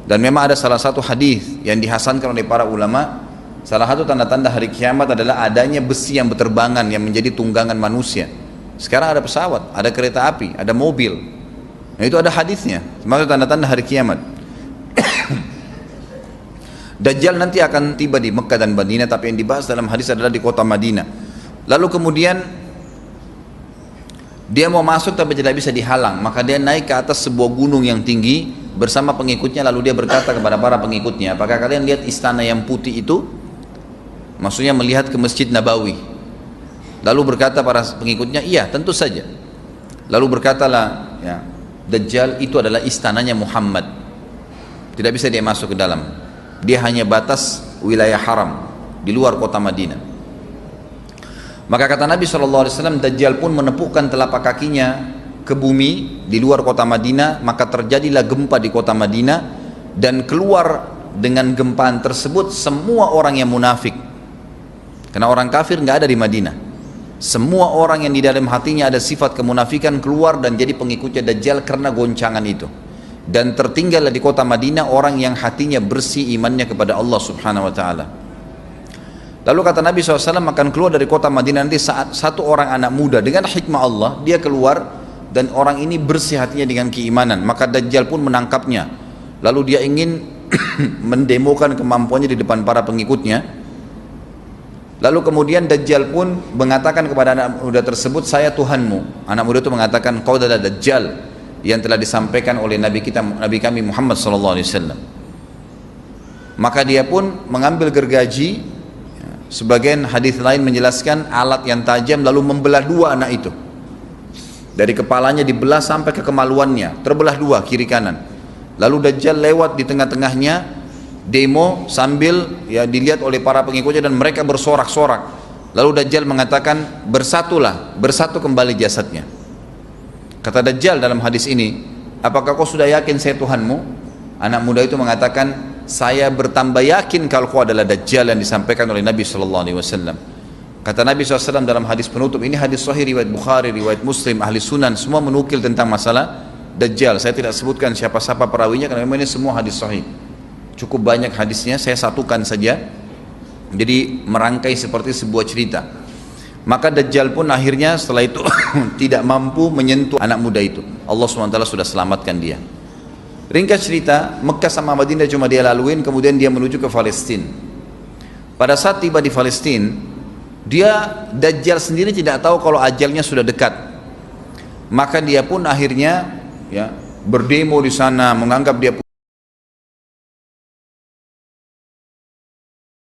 Dan memang ada salah satu hadis yang dihasankan oleh para ulama, salah satu tanda-tanda hari kiamat adalah adanya besi yang berterbangan yang menjadi tunggangan manusia. Sekarang ada pesawat, ada kereta api, ada mobil. Nah, itu ada hadisnya, termasuk tanda-tanda hari kiamat. Dajjal nanti akan tiba di Mekah dan Madinah, tapi yang dibahas dalam hadis adalah di kota Madinah. Lalu kemudian dia mau masuk tapi tidak bisa dihalang, maka dia naik ke atas sebuah gunung yang tinggi bersama pengikutnya. Lalu dia berkata kepada para pengikutnya, apakah kalian lihat istana yang putih itu? Maksudnya melihat ke Masjid Nabawi. Lalu berkata para pengikutnya, iya tentu saja. Lalu berkatalah, ya, Dajjal itu adalah istananya Muhammad, tidak bisa dia masuk ke dalam, dia hanya batas wilayah haram di luar kota Madinah. Maka kata Nabi SAW, Dajjal pun menepukkan telapak kakinya ke bumi di luar kota Madinah, maka terjadilah gempa di kota Madinah, dan keluar dengan gempaan tersebut semua orang yang munafik, karena orang kafir nggak ada di Madinah. Semua orang yang di dalam hatinya ada sifat kemunafikan keluar dan jadi pengikutnya Dajjal karena goncangan itu. Dan tertinggallah di kota Madinah orang yang hatinya bersih imannya kepada Allah Subhanahu wa ta'ala. Lalu kata Nabi SAW, akan keluar dari kota Madinah nanti saat satu orang anak muda dengan hikmah Allah, dia keluar dan orang ini bersih hatinya dengan keimanan, maka Dajjal pun menangkapnya. Lalu dia ingin mendemokan kemampuannya di depan para pengikutnya. Lalu kemudian Dajjal pun mengatakan kepada anak muda tersebut, saya Tuhanmu. Anak muda itu mengatakan, kau adalah Dajjal yang telah disampaikan oleh Nabi kami Muhammad SAW. Maka dia pun mengambil gergaji, sebagian hadis lain menjelaskan alat yang tajam, lalu membelah dua anak itu. Dari kepalanya dibelah sampai ke kemaluannya, terbelah dua kiri kanan. Lalu Dajjal lewat di tengah-tengahnya, demo sambil ya dilihat oleh para pengikutnya, dan mereka bersorak-sorak. Lalu Dajjal mengatakan, bersatulah, bersatu kembali jasadnya. Kata Dajjal dalam hadis ini, apakah kau sudah yakin saya Tuhanmu? Anak muda itu mengatakan, saya bertambah yakin kalau kau adalah Dajjal yang disampaikan oleh Nabi SAW. Kata Nabi SAW dalam hadis penutup, ini hadis sahih riwayat Bukhari, riwayat Muslim, ahli sunan, semua menukil tentang masalah Dajjal. Saya tidak sebutkan siapa-siapa perawinya karena memang ini semua hadis sahih. Cukup banyak hadisnya, saya satukan saja, jadi merangkai seperti sebuah cerita. Maka Dajjal pun akhirnya setelah itu tidak mampu menyentuh anak muda itu. Allah SWT sudah selamatkan dia. Ringkas cerita, Mekah sama Madinah cuma dia laluin, kemudian dia menuju ke Palestina. Pada saat tiba di Palestina, Dajjal sendiri tidak tahu kalau ajalnya sudah dekat. Maka dia pun akhirnya ya berdemo di sana, menganggap dia